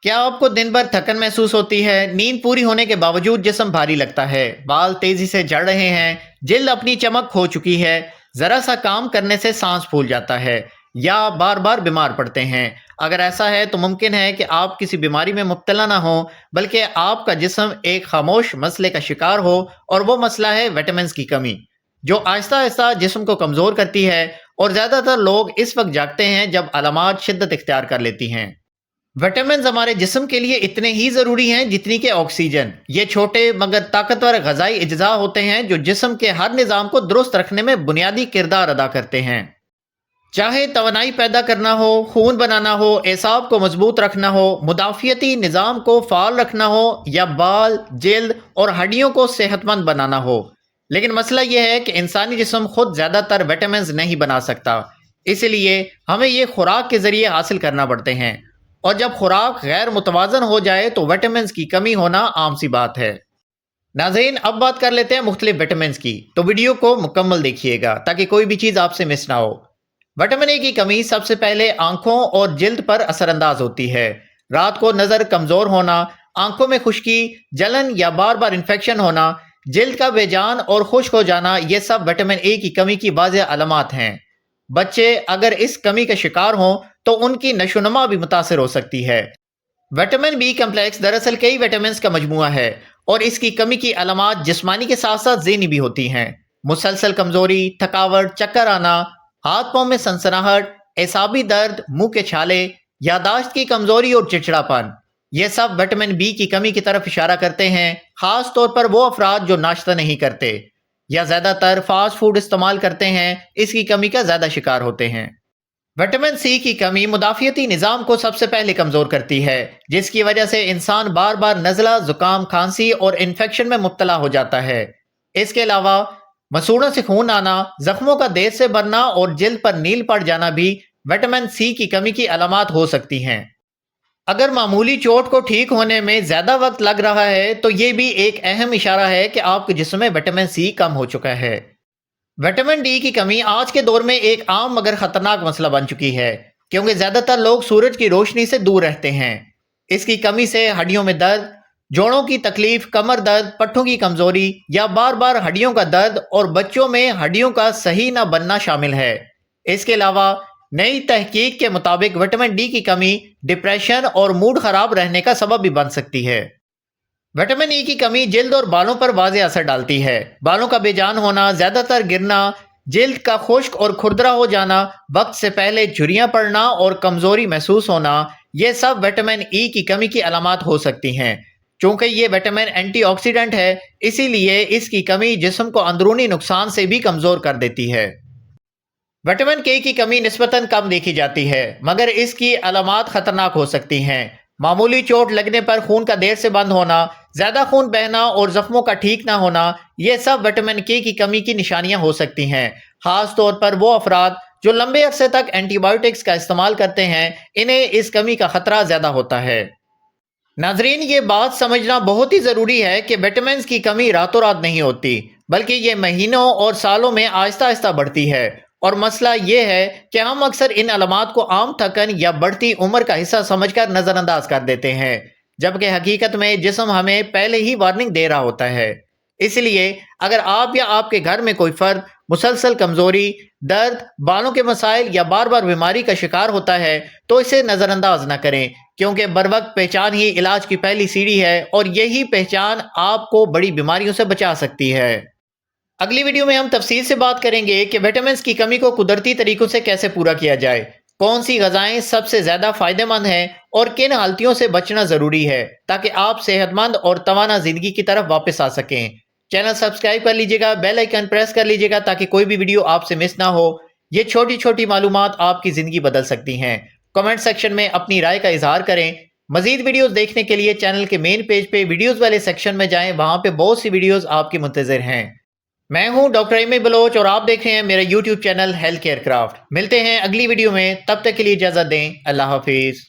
क्या आपको दिन भर थकन महसूस होती है? नींद पूरी होने के बावजूद जिस्म भारी लगता है, बाल तेजी से झड़ रहे हैं, जिल्द अपनी चमक खो चुकी है, जरा सा काम करने से सांस फूल जाता है, या बार बार बीमार पड़ते हैं? अगर ऐसा है तो मुमकिन है कि आप किसी बीमारी में मुब्तला ना हो, बल्कि आपका जिस्म एक खामोश मसले का शिकार हो, और वो मसला है विटामिन की कमी, जो आहिस्ता आहिस्ता जिस्म को कमज़ोर करती है। और ज़्यादातर लोग इस वक्त जागते हैं जब अलामात शिद्दत इख्तियार कर लेती हैं। विटामिन हमारे जिस्म के लिए इतने ही ज़रूरी हैं जितनी कि ऑक्सीजन। ये छोटे मगर ताकतवर ग़िज़ाई अज्जा होते हैं जो जिस्म के हर निज़ाम को दुरुस्त रखने में बुनियादी किरदार अदा करते हैं। चाहे तवानाई पैदा करना हो, खून बनाना हो, एसाब को मजबूत रखना हो, मुदाफ़ियती निज़ाम को फ़ाल रखना हो, या बाल, जिल्द और हड्डियों को सेहतमंद बनाना हो। लेकिन मसला यह है कि इंसानी जिस्म खुद ज़्यादातर विटामिन नहीं बना सकता, इसलिए हमें ये खुराक के ज़रिए हासिल करना पड़ते हैं। और जब खुराक गैर मुतवाज़न हो जाए तो विटामिन की कमी होना आम सी बात है। नाज़रीन, अब बात कर लेते हैं मुख्तलिफ विटामिन की, तो वीडियो को मुकम्मल देखिएगा ताकि कोई भी चीज़ आपसे मिस ना हो। विटामिन ए की कमी सबसे पहले आंखों और जिल्द पर असरअंदाज होती है। रात को नज़र कमज़ोर होना, आंखों में खुश्की, जलन या बार बार इन्फेक्शन होना, जिल्द का बेजान और खुश्क हो जाना, ये सब विटामिन ए की कमी की वाज़ेह अलामात हैं। बच्चे अगर इस कमी का शिकार हों तो उनकी नशोनुमा भी मुतासर हो सकती है। विटामिन बी कम्प्लेक्स दरअसल कई विटामिन का मजमूआ है, और इसकी कमी की अलामात जिस्मानी के साथ साथ ज़हनी भी होती हैं। मुसलसल कमज़ोरी, थकावट, चक्कर आना, हाथ पाँव में सनसनाहट, एसाबी दर्द, मुंह के छाले, यादाश्त की कमज़ोरी और चिड़चिड़ापन, ये सब विटामिन बी की कमी की तरफ इशारा करते हैं। ख़ास तौर पर वो अफराद जो नाश्ता नहीं करते या ज़्यादातर फास्ट फूड इस्तेमाल करते हैं, इसकी कमी का ज़्यादा शिकार होते हैं। विटामिन सी की कमी मुदाफ़ियती निज़ाम को सबसे पहले कमज़ोर करती है, जिसकी वजह से इंसान बार बार नज़ला, ज़ुकाम, खांसी और इन्फेक्शन में मुब्तला हो जाता है। इसके अलावा मसूड़ों से खून आना, जख्मों का देर से भरना और जिल्द पर नील पड़ जाना भी विटामिन सी की कमी की अलामात हो सकती हैं। अगर मामूली चोट को ठीक होने में ज़्यादा वक्त लग रहा है तो ये भी एक अहम इशारा है कि आपके जिस्म में विटामिन सी कम हो चुका है। विटामिन डी की कमी आज के दौर में एक आम मगर खतरनाक मसला बन चुकी है, क्योंकि ज्यादातर लोग सूरज की रोशनी से दूर रहते हैं। इसकी कमी से हड्डियों में दर्द, जोड़ों की तकलीफ, कमर दर्द, पट्टों की कमजोरी या बार बार हड्डियों का दर्द और बच्चों में हड्डियों का सही न बनना शामिल है। इसके अलावा नई तहकीक के मुताबिक विटामिन डी की कमी डिप्रेशन और मूड खराब रहने का सबब भी बन सकती है। विटामिन ई की कमी जिल्द और बालों पर वाज़ेह असर डालती है। बालों का बेजान होना, ज्यादातर गिरना, जिल्द का खुश्क और खुरदरा हो जाना, वक्त से पहले झुर्रियां पड़ना और कमजोरी महसूस होना, ये सब विटामिन ई की कमी की अलामात हो सकती हैं। चूंकि ये विटामिन एंटीऑक्सीडेंट है, इसीलिए इसकी कमी जिस्म को अंदरूनी नुकसान से भी कमजोर कर देती है। विटामिन के की कमी निस्बतन कम देखी जाती है, मगर इसकी अलामात खतरनाक हो सकती हैं। मामूली चोट लगने पर खून का देर से बंद होना, ज्यादा खून बहना और जख्मों का ठीक ना होना, ये सब विटामिन के की कमी की निशानियां हो सकती हैं। खास तौर पर वो अफराद जो लंबे अरसे तक एंटीबायोटिक्स का इस्तेमाल करते हैं, इन्हें इस कमी का खतरा ज्यादा होता है। नाजरीन, ये बात समझना बहुत ही ज़रूरी है कि विटामिन की कमी रातों रात नहीं होती, बल्कि ये महीनों और सालों में आहिस्ता आहिस्ता बढ़ती है। और मसला ये है कि हम अक्सर इन अलामात को आम थकन या बढ़ती उम्र का हिस्सा समझकर नज़रअंदाज कर देते हैं, जबकि हकीकत में जिस्म हमें पहले ही वार्निंग दे रहा होता है। इसलिए अगर आप या आपके घर में कोई फर्द मुसलसल कमजोरी, दर्द, बालों के मसाइल या बार बार बीमारी का शिकार होता है तो इसे नज़रअंदाज न करें, क्योंकि बर वक्त पहचान ही इलाज की पहली सीढ़ी है, और यही पहचान आपको बड़ी बीमारियों से बचा सकती है। अगली वीडियो में हम तफसील से बात करेंगे कि विटामिन की कमी को कुदरती तरीकों से कैसे पूरा किया जाए, कौन सी ग़िज़ाएं सबसे ज़्यादा फ़ायदेमंद हैं और किन हालतियों से बचना ज़रूरी है, ताकि आप सेहतमंद और तवाना ज़िंदगी की तरफ वापस आ सकें। चैनल सब्सक्राइब कर लीजिएगा, बेल आइकन प्रेस कर लीजिएगा ताकि कोई भी वीडियो आपसे मिस ना हो। ये छोटी छोटी मालूमात आपकी ज़िंदगी बदल सकती हैं। कमेंट सेक्शन में अपनी राय का इजहार करें। मज़ीद वीडियोज़ देखने के लिए चैनल के मेन पेज पे वीडियोज़ वाले सेक्शन में जाएँ, वहाँ पे बहुत सी वीडियोज़ आपकी मुंतज़िर हैं। मैं हूं डॉक्टर एम ए बलोच और आप देख रहे हैं मेरा YouTube channel health care craft. मिलते हैं अगली वीडियो में, तब तक के लिए इजाज़त दें। अल्लाह हाफिज़।